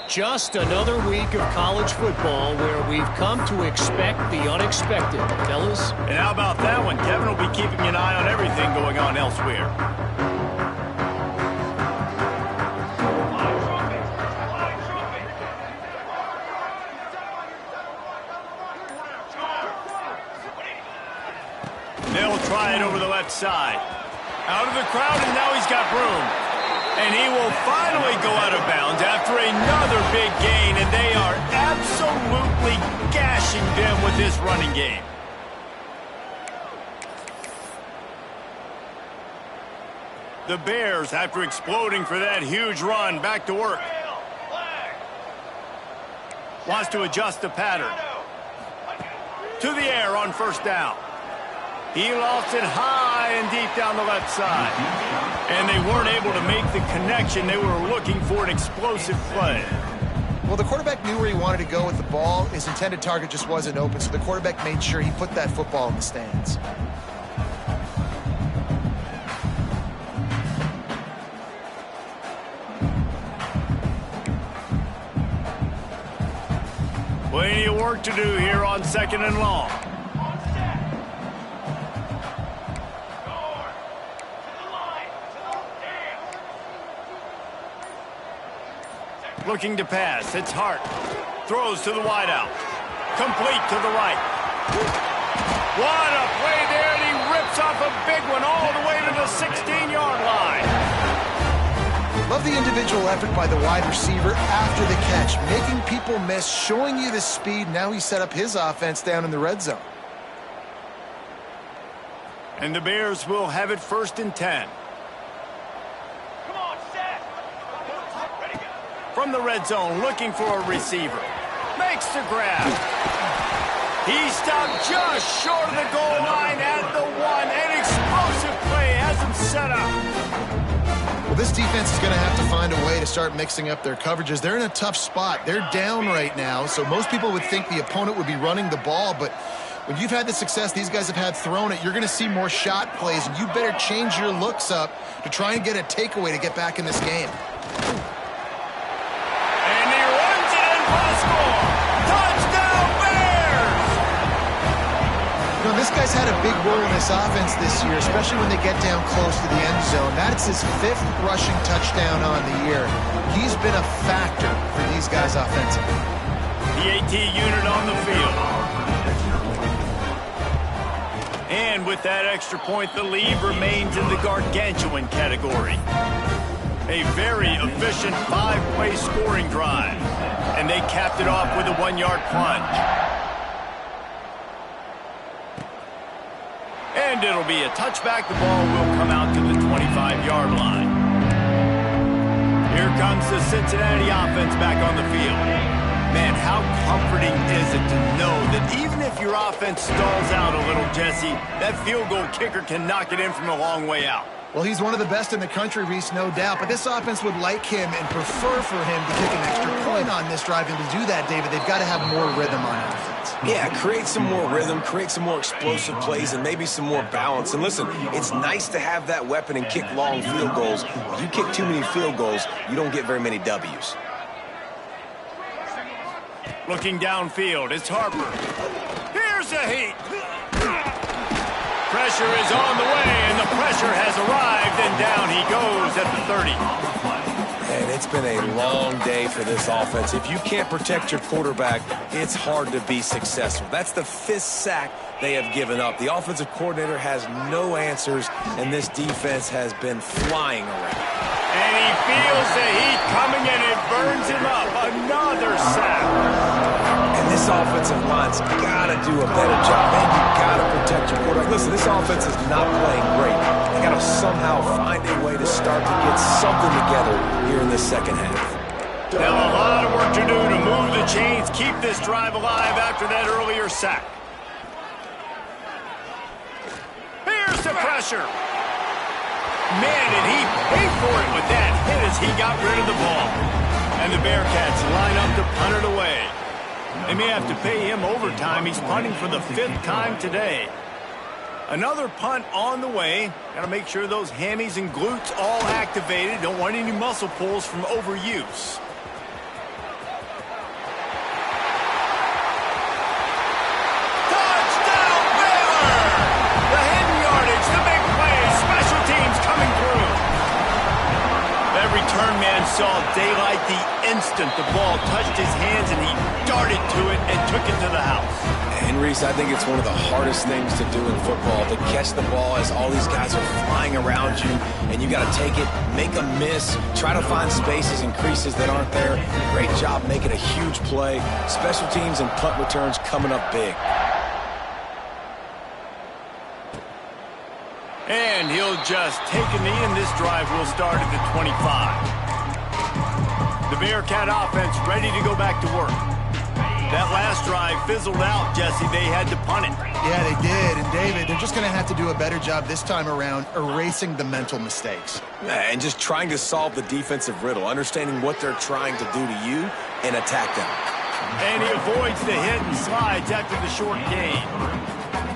Just another week of college football where we've come to expect the unexpected, fellas. And how about that one? Kevin will be keeping an eye on everything going on elsewhere. They'll try it over the left side. Out of the crowd, and now he's got room. And he will finally go out of bounds after another big gain, and they are absolutely gashing them with this running game. The Bears, after exploding for that huge run, back to work. Wants to adjust the pattern. To the air on first down. He lost it high and deep down the left side. And they weren't able to make the connection. They were looking for an explosive play. Well, the quarterback knew where he wanted to go with the ball. His intended target just wasn't open, so the quarterback made sure he put that football in the stands. Plenty of work to do here on 2nd and long. Looking to pass. It's Hart. Throws to the wideout. Complete to the right. What a play there, and he rips off a big one all the way to the 16-yard line. Love the individual effort by the wide receiver after the catch, making people miss, showing you the speed. Now he set up his offense down in the red zone. And the Bears will have it 1st and 10. From the red zone, looking for a receiver. Makes the grab. He stopped just short of the goal line at the 1. An explosive play has him set up. Well, this defense is going to have to find a way to start mixing up their coverages. They're in a tough spot. They're down right now, so most people would think the opponent would be running the ball, but when you've had the success these guys have had throwing it, you're going to see more shot plays, and you better change your looks up to try and get a takeaway to get back in this game. This guy's had a big role in this offense this year, especially when they get down close to the end zone. That's his 5th rushing touchdown on the year. He's been a factor for these guys offensively. The AT unit on the field. And with that extra point, the lead remains in the gargantuan category. A very efficient 5-play scoring drive. And they capped it off with a 1-yard plunge. And it'll be a touchback. The ball will come out to the 25-yard line. Here comes the Cincinnati offense back on the field. Man, how comforting is it to know that even if your offense stalls out a little, Jesse, that field goal kicker can knock it in from a long way out. Well, he's one of the best in the country, Reese, no doubt. But this offense would like him and prefer for him to kick an extra point on this drive. And to do that, David, they've got to have more rhythm on offense. Yeah, create some more rhythm, create some more explosive plays, and maybe some more balance. And listen, it's nice to have that weapon and kick long field goals. If you kick too many field goals, you don't get very many W's. Looking downfield, it's Harper. Here's a heat. Pressure is on the way, and the pressure has arrived, and down he goes at the 30. And it's been a long day for this offense. If you can't protect your quarterback, it's hard to be successful. That's the 5th sack they have given up. The offensive coordinator has no answers, and this defense has been flying around. And he feels the heat coming, and it burns him up. Another sack. And this offensive line's got to do a better job. Man, you got to protect your quarterback. Listen, this offense is not playing great. They got to somehow find a way to start to get something together here in the second half. Now a lot of work to do to move the chains, keep this drive alive after that earlier sack. Here's the pressure. Man, did he pay for it with that hit as he got rid of the ball. And the Bearcats line up to punt it away. They may have to pay him overtime. He's punting for the 5th time today. Another punt on the way. Got to make sure those hammies and glutes all activated. Don't want any muscle pulls from overuse. Touchdown, Baylor! The hidden yardage, the big play, special teams coming through. That return man saw daylight the instant the ball touched his hands, and he darted to it and took it to the house. And Reese, I think it's one of the hardest things to do in football, to catch the ball as all these guys are flying around you, and you got to take it, make a miss, try to find spaces and creases that aren't there. Great job making a huge play. Special teams and punt returns coming up big. And he'll just take a knee, and this drive will start at the 25. The Bearcat offense ready to go back to work. That last drive fizzled out, Jesse. They had to punt it. Yeah, they did. And, David, they're just going to have to do a better job this time around erasing the mental mistakes. Yeah, and just trying to solve the defensive riddle, understanding what they're trying to do to you and attack them. And he avoids the hit and slides after the short gain.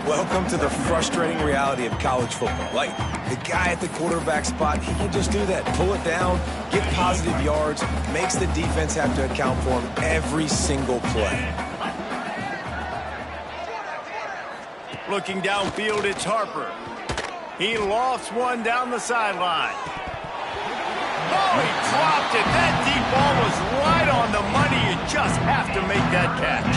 Welcome to the frustrating reality of college football. Like, the guy at the quarterback spot, he can just do that. Pull it down, get positive yards, makes the defense have to account for him every single play. Looking downfield, it's Harper. He lofts one down the sideline. Oh, he dropped it. That deep ball was right on the money. You just have to make that catch.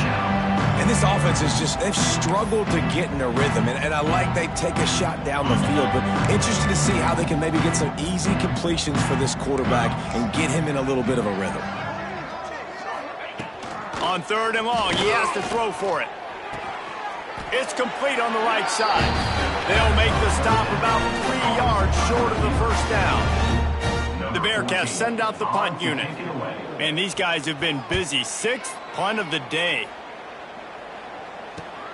And this offense is just, they've struggled to get in a rhythm. And I like they take a shot down the field, but interested to see how they can maybe get some easy completions for this quarterback and get him in a little bit of a rhythm. On 3rd and long, he has to throw for it. It's complete on the right side. They'll make the stop about 3 yards short of the first down. The Bearcats send out the punt unit. And these guys have been busy. 6th punt of the day.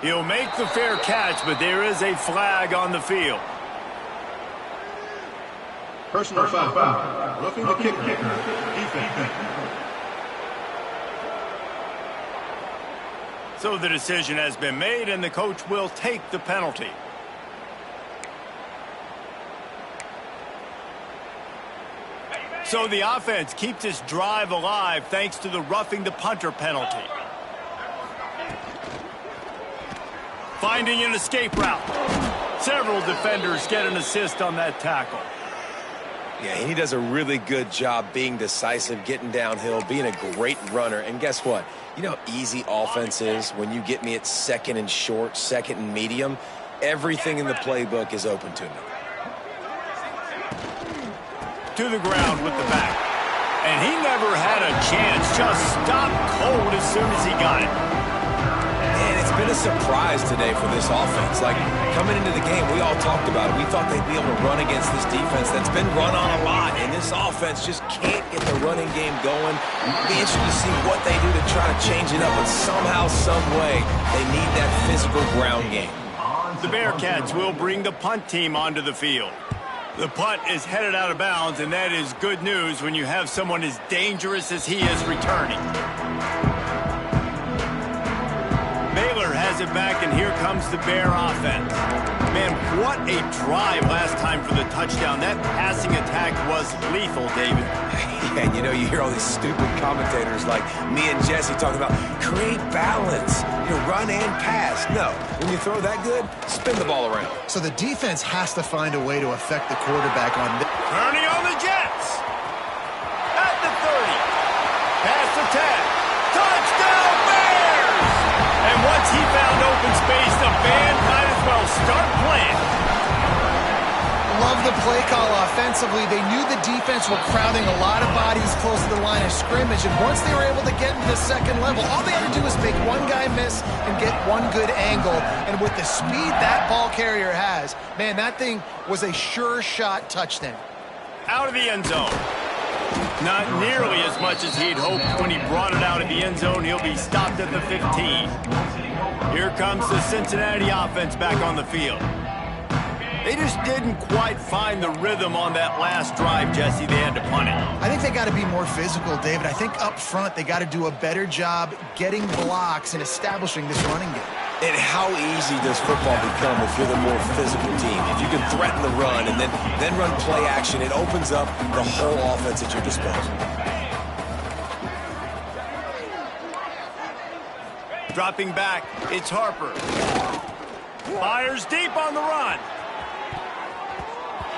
He'll make the fair catch, but there is a flag on the field. Personal foul. Roughing the kicker. Defense. So the decision has been made, and the coach will take the penalty. So the offense keeps its drive alive thanks to the roughing the punter penalty. Finding an escape route. Several defenders get an assist on that tackle. Yeah, he does a really good job being decisive, getting downhill, being a great runner. And guess what? You know how easy offense is when you get me at 2nd and short, 2nd and medium? Everything in the playbook is open to me. To the ground with the back. And he never had a chance. Just stopped cold as soon as he got it. And it's been a surprise today for this offense. Like, coming into the game, we all talked about it. We thought they'd be able to run against this defense that's been run on a lot. And this offense just can't get the running game going. It'll be interesting to see what they do to try to change it up. But somehow, some way, they need that physical ground game. The Bearcats will bring the punt team onto the field. The punt is headed out of bounds, and that is good news when you have someone as dangerous as he is returning. Baylor has it back, and here comes the Bear offense. Man, what a drive last time for the touchdown. That passing attack was lethal, David. Yeah, and you know, you hear all these stupid commentators like me and Jesse talking about create balance, you run and pass. No, when you throw that good, spin the ball around. So the defense has to find a way to affect the quarterback on this. Turning on the Jets. At the 30. Past the 10. Touchdown, Bears! And once he found open space, the band might as well start playing. Love the play call offensively. They knew the defense were crowding a lot of bodies close to the line of scrimmage, and once they were able to get into the 2nd level, all they had to do was make one guy miss and get one good angle. And with the speed that ball carrier has, man, that thing was a sure shot touchdown. Out of the end zone. Not nearly as much as he'd hoped when he brought it out of the end zone. He'll be stopped at the 15. Here comes the Cincinnati offense back on the field. They just didn't quite find the rhythm on that last drive, Jesse. They had to punt it. I think they got to be more physical, David. I think up front they got to do a better job getting blocks and establishing this running game. And how easy does football become if you're the more physical team? If you can threaten the run and then run play action, it opens up the whole offense at your disposal. Dropping back, it's Harper. Fires deep on the run.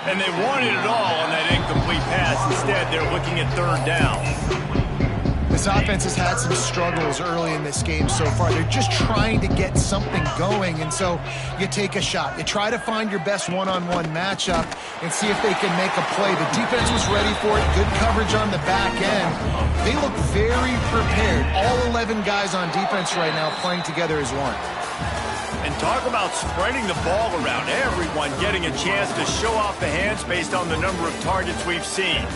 And they wanted it all on that incomplete pass. Instead, they're looking at third down. This offense has had some struggles early in this game so far. They're just trying to get something going, and so you take a shot. You try to find your best one-on-one matchup and see if they can make a play. The defense was ready for it. Good coverage on the back end. They look very prepared. All 11 guys on defense right now playing together as one. And talk about spreading the ball around. Everyone getting a chance to show off the hands based on the number of targets we've seen.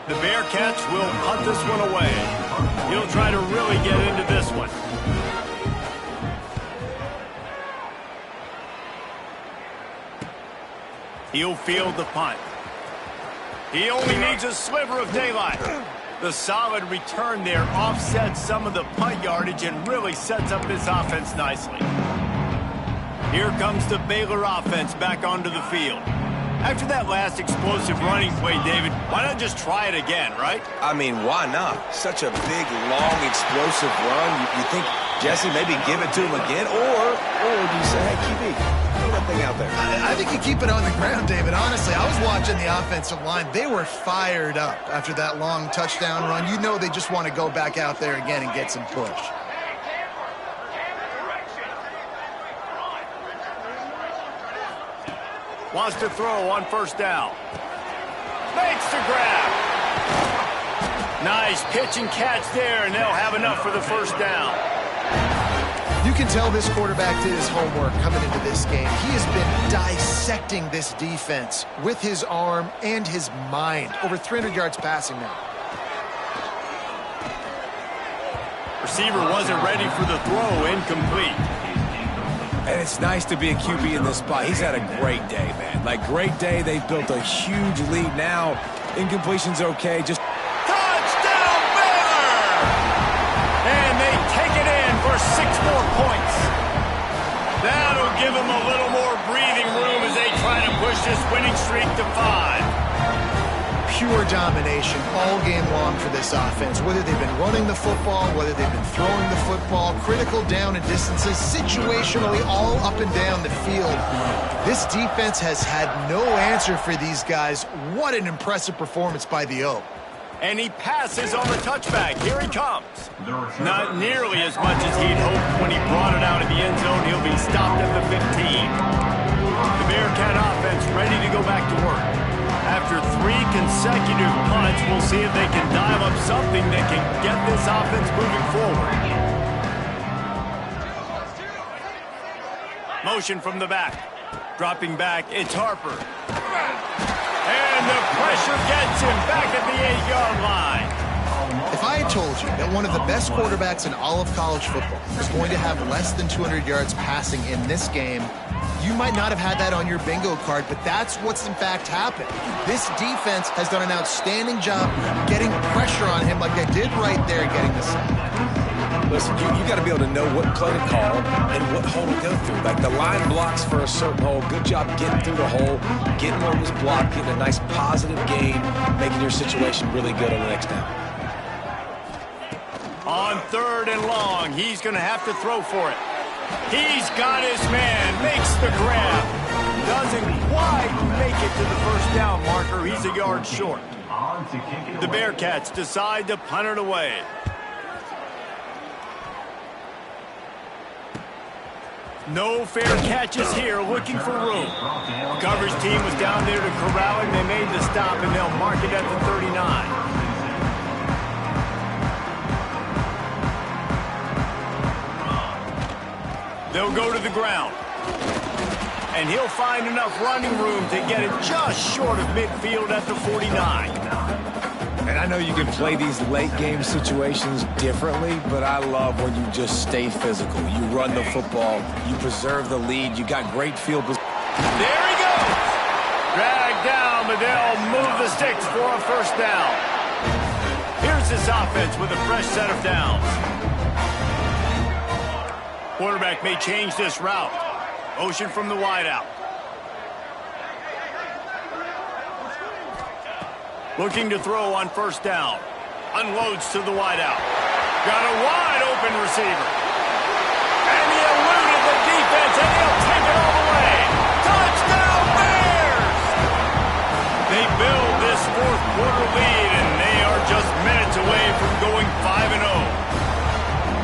The Bearcats will punt this one away. He'll try to really get into this one. He'll field the punt. He only needs a sliver of daylight. The solid return there offsets some of the punt yardage and really sets up this offense nicely. Here comes the Baylor offense back onto the field. After that last explosive running play, David, why not just try it again, right? I mean, why not? Such a big, long, explosive run. You think, Jesse, maybe give it to him again? Or do you say, hey, QB, throw that thing out there? I think you keep it on the ground, David. Honestly, I was watching the offensive line. They were fired up after that long touchdown run. You know they just want to go back out there again and get some push. Wants to throw on first down. Makes the grab. Nice pitch and catch there, and they'll have enough for the first down. You can tell this quarterback did his homework coming into this game. He has been dissecting this defense with his arm and his mind. Over 300 yards passing now. Receiver wasn't ready for the throw, incomplete. And it's nice to be a QB in this spot. He's had a great day, man. Like, great day. They've built a huge lead now. Incompletion's okay. Just touchdown, Baylor! And they take it in for 6 more points. That'll give them a little more breathing room as they try to push this winning streak to 5. Pure domination all game long for this offense. Whether they've been running the football, whether they've been throwing the football, critical down and distances, situationally all up and down the field. This defense has had no answer for these guys. What an impressive performance by the O. And he passes on the touchback. Here he comes. Not nearly as much as he'd hoped when he brought it out of the end zone. He'll be stopped at the 15. The Bearcat offense ready to go back to work. After 3 consecutive punts, we'll see if they can dial up something that can get this offense moving forward. Motion from the back. Dropping back, it's Harper. And the pressure gets him back at the 8-yard line. If I had told you that one of the best quarterbacks in all of college football is going to have less than 200 yards passing in this game, you might not have had that on your bingo card, but that's what's in fact happened. This defense has done an outstanding job getting pressure on him like they did right there getting the sack. Listen, you got to be able to know what play to call and what hole to go through. Like the line blocks for a certain hole. Good job getting through the hole, getting what was blocked, getting a nice positive gain, making your situation really good on the next down. On 3rd and long, he's going to have to throw for it. He's got his man, makes the grab. Doesn't quite make it to the first down marker. He's a yard short. The Bearcats decide to punt it away. No fair catches here, looking for room. Coverage team was down there to corral him. They made the stop, and they'll mark it at the 39. They'll go to the ground. And he'll find enough running room to get it just short of midfield at the 49. And I know you can play these late-game situations differently, but I love when you just stay physical. You run the football. You preserve the lead. You got great field position. There he goes. Dragged down down, but they'll move the sticks for a first down. Here's this offense with a fresh set of downs. Quarterback may change this route. Motion from the wideout. Looking to throw on first down. Unloads to the wideout. Got a wide open receiver. And he eluded the defense, and he'll take it all the way. Touchdown Bears! They build this fourth quarter lead, and they are just minutes away from going 5-0.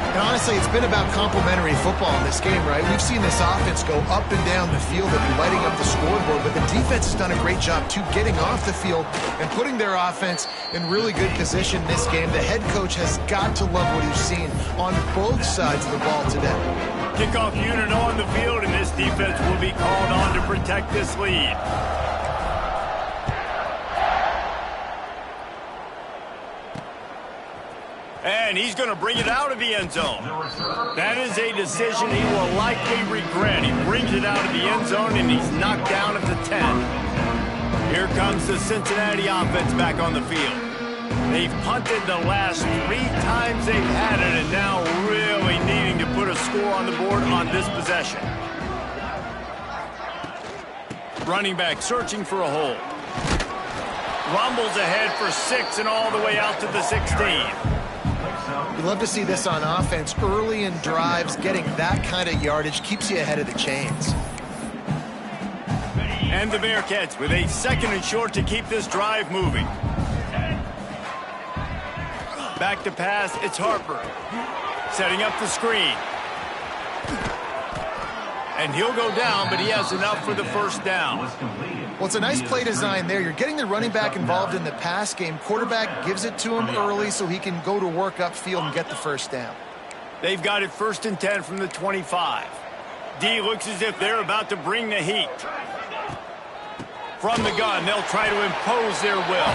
And honestly, it's been about complementary football in this game, right? We've seen this offense go up and down the field and lighting up the scoreboard, but the defense has done a great job, too, getting off the field and putting their offense in really good position this game. The head coach has got to love what he's seen on both sides of the ball today. Kickoff unit on the field, and this defense will be called on to protect this lead. And he's going to bring it out of the end zone. That is a decision he will likely regret. He brings it out of the end zone, and he's knocked down at the 10. Here comes the Cincinnati offense back on the field. They've punted the last 3 times they've had it, and now really needing to put a score on the board on this possession. Running back searching for a hole. Rumbles ahead for 6 and all the way out to the 16. You love to see this on offense. Early in drives, getting that kind of yardage keeps you ahead of the chains. And the Bearcats with a 2nd and short to keep this drive moving. Back to pass, it's Harper. Setting up the screen. And he'll go down, but he has enough for the first down. Well, it's a nice play design there. You're getting the running back involved in the pass game. Quarterback gives it to him early so he can go to work upfield and get the first down. They've got it 1st and 10 from the 25. D looks as if they're about to bring the heat. From the gun, they'll try to impose their will.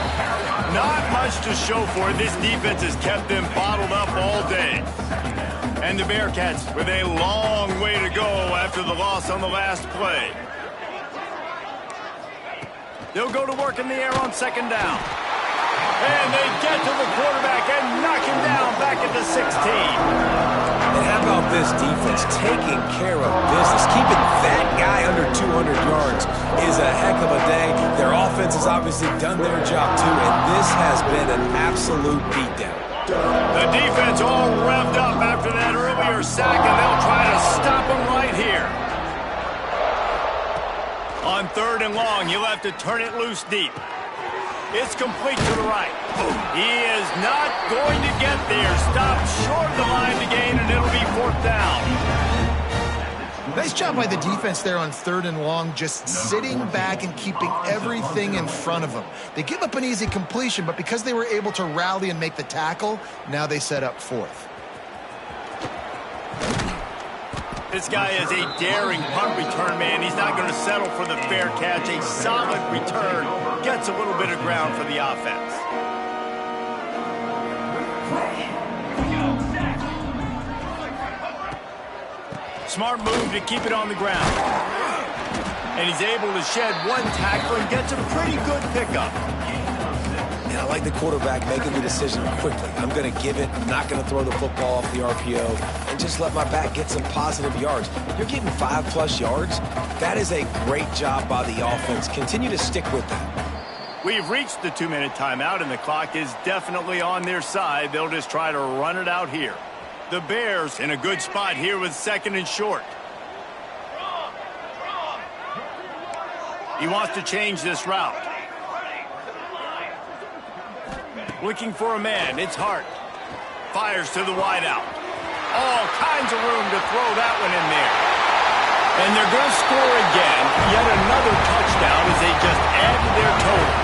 Not much to show for it. This defense has kept them bottled up all day. And the Bearcats with a long way to go after the loss on the last play. They'll go to work in the air on 2nd down. And they get to the quarterback and knock him down back at the 16. And how about this defense taking care of business? Keeping that guy under 200 yards is a heck of a day. Their offense has obviously done their job too, and this has been an absolute beatdown. The defense all revved up after that earlier sack, and they'll try to stop him right here. On 3rd and long, he'll have to turn it loose deep. It's complete to the right. He is not going to get there. Stopped short of the line to gain, and it'll be 4th down. Nice job by the defense there on 3rd and long, just sitting back and keeping everything in front of them. They give up an easy completion, but because they were able to rally and make the tackle, now they set up 4th. This guy is a daring punt return man. He's not going to settle for the fair catch. A solid return gets a little bit of ground for the offense. Smart move to keep it on the ground. And he's able to shed 1 tackle and gets a pretty good pickup. And I like the quarterback making the decision quickly. I'm going to give it. I'm not going to throw the football off the RPO and just let my back get some positive yards. You're getting 5+ yards. That is a great job by the offense. Continue to stick with that. We've reached the 2-minute timeout, and the clock is definitely on their side. They'll just try to run it out here. The Bears in a good spot here with 2nd and short. He wants to change this route. Looking for a man. It's Hart. Fires to the wideout. All kinds of room to throw that one in there. And they're going to score again. Yet another touchdown as they just add to their total.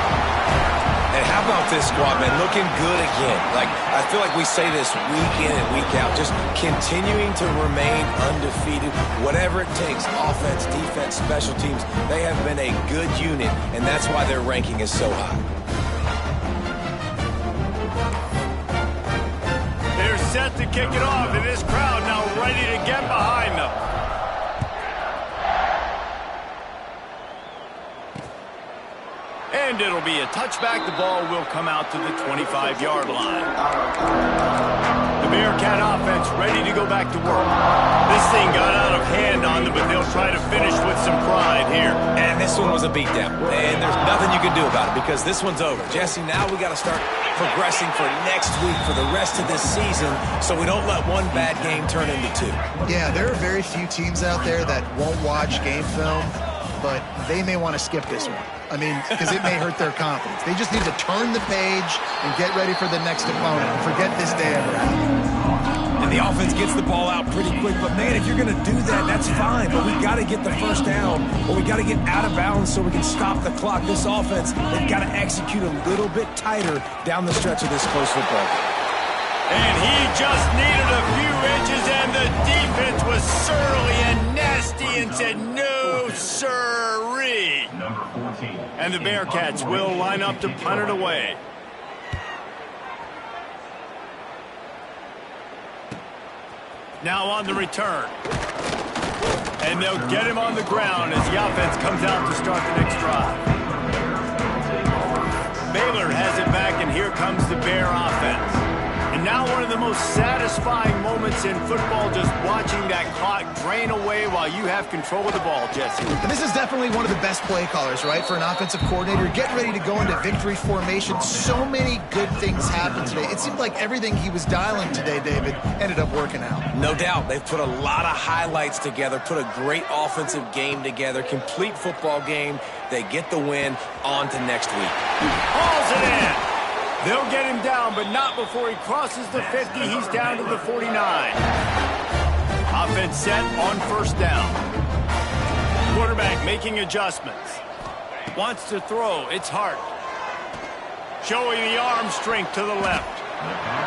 And how about this squad, man? Looking good again. I feel like we say this week in and week out, just continuing to remain undefeated, whatever it takes, offense, defense, special teams. They have been a good unit, and that's why their ranking is so high. They're set to kick it off, and this crowd now ready to get behind them. And it'll be a touchback. The ball will come out to the 25-yard line. The Bearcat offense ready to go back to work. This thing got out of hand on them, but they'll try to finish with some pride here. And this one was a beatdown. And there's nothing you can do about it because this one's over. Jesse, now we got to start progressing for next week, for the rest of this season, so we don't let one bad game turn into two. Yeah, there are very few teams out there that won't watch game film, but they may want to skip this one. I mean, because it may hurt their confidence. They just need to turn the page and get ready for the next opponent and forget this day ever happened. And the offense gets the ball out pretty quick, but man, if you're going to do that, that's fine. But we got to get the first down, or we got to get out of bounds so we can stop the clock. This offense, they've got to execute a little bit tighter down the stretch of this close football game. And he just needed a few inches, and the defense was surly and nasty and said, no, sirree. Number 14. And the Bearcats will line up to punt it away. Now on the return. And they'll get him on the ground as the offense comes out to start the next drive. Baylor has it back, and here comes the Bear offense. And now one of the most satisfying moments in football, just watching that clock drain away while you have control of the ball, Jesse. And this is definitely one of the best play callers, right, for an offensive coordinator. Getting ready to go into victory formation. So many good things happened today. It seemed like everything he was dialing today, David, ended up working out. No doubt. They've put a lot of highlights together, put a great offensive game together, complete football game. They get the win. On to next week. Hauls it in. They'll get him down, but not before he crosses the 50. He's down to the 49. Offense set on first down. Quarterback making adjustments. Wants to throw. It's Hart. Showing the arm strength to the left.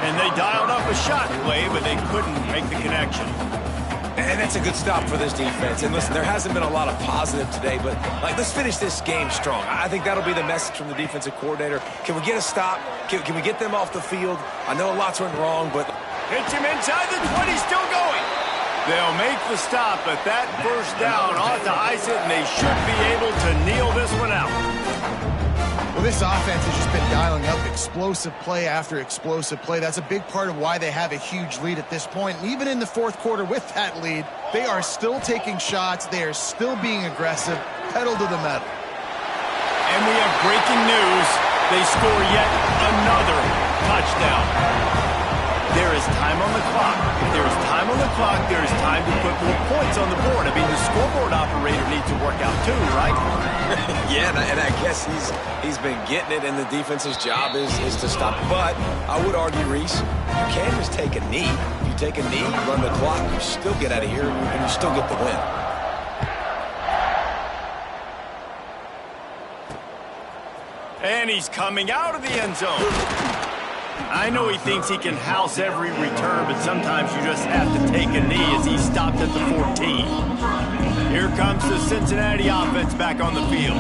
And they dialed up a shot play, but they couldn't make the connection. And that's a good stop for this defense. And listen, there hasn't been a lot of positive today, but let's finish this game strong. I think that'll be the message from the defensive coordinator. Can we get a stop? Can we get them off the field? I know lots went wrong, but hits him inside the 20, still going. They'll make the stop, but that first down ought to ice it, and they should be able to kneel this one out. Well, this offense has just been dialing up explosive play after explosive play. That's a big part of why they have a huge lead at this point. And even in the fourth quarter with that lead, they are still taking shots. They are still being aggressive, pedal to the metal. And we have breaking news. They score yet another touchdown. There is time on the clock. If there is time on the clock, there is time to put more points on the board. I mean, the scoreboard operator needs to work out too, right? Yeah, and I guess he's been getting it, and the defense's job is to stop. But I would argue, Reese, you can't just take a knee. If you take a knee, you run the clock, you still get out of here, and you still get the win. And he's coming out of the end zone. I know he thinks he can house every return, but sometimes you just have to take a knee as he stopped at the 14. Here comes the Cincinnati offense back on the field.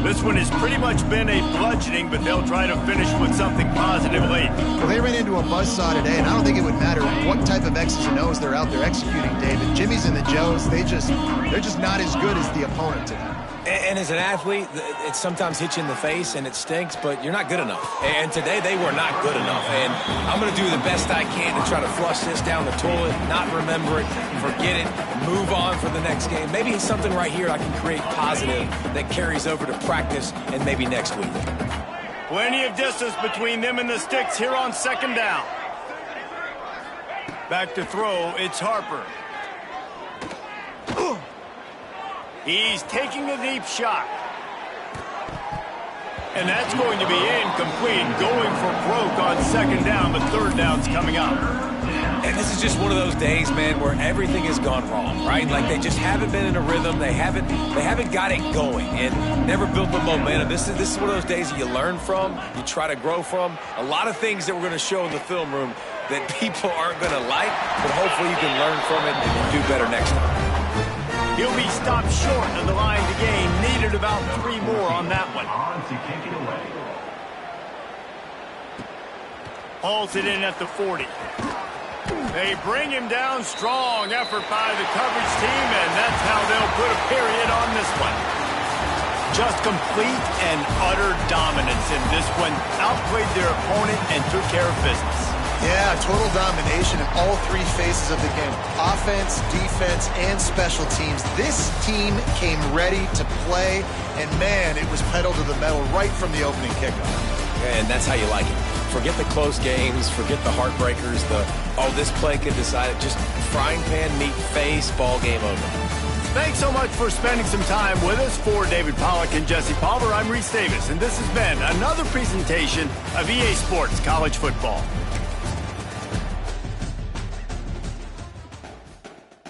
This one has pretty much been a bludgeoning, but they'll try to finish with something positive late. Well, they ran into a buzzsaw today, and I don't think it would matter what type of X's and O's they're out there executing, David. Jimmy's and the Joes, they're just not as good as the opponent today. And as an athlete, it sometimes hits you in the face and it stinks, but you're not good enough. And today they were not good enough. And I'm going to do the best I can to try to flush this down the toilet, not remember it, forget it, move on for the next game. Maybe it's something right here I can create positive that carries over to practice and maybe next week. Plenty of distance between them and the sticks here on second down. Back to throw, it's Harper. He's taking a deep shot. And that's going to be incomplete, going for broke on second down, but third down's coming up. And this is just one of those days, man, where everything has gone wrong, right? Like they just haven't been in a rhythm. They haven't got it going and never built the momentum. This is one of those days that you learn from, you try to grow from. A lot of things that we're going to show in the film room that people aren't going to like, but hopefully you can learn from it and do better next time. He'll be stopped short of the line to gain. Needed about 3 more on that one. On to kick it away. Hauls it in at the 40. They bring him down. Strong effort by the coverage team, and that's how they'll put a period on this one. Just complete and utter dominance in this one. Outplayed their opponent and took care of business. Yeah, total domination in all three phases of the game. Offense, defense, and special teams. This team came ready to play, and man, it was pedal to the metal right from the opening kickoff. And that's how you like it. Forget the close games, forget the heartbreakers, this play could decide it. Just frying pan, meat face, ball game over. Thanks so much for spending some time with us. For David Pollack and Jesse Palmer, I'm Reese Davis, and this has been another presentation of EA Sports College Football.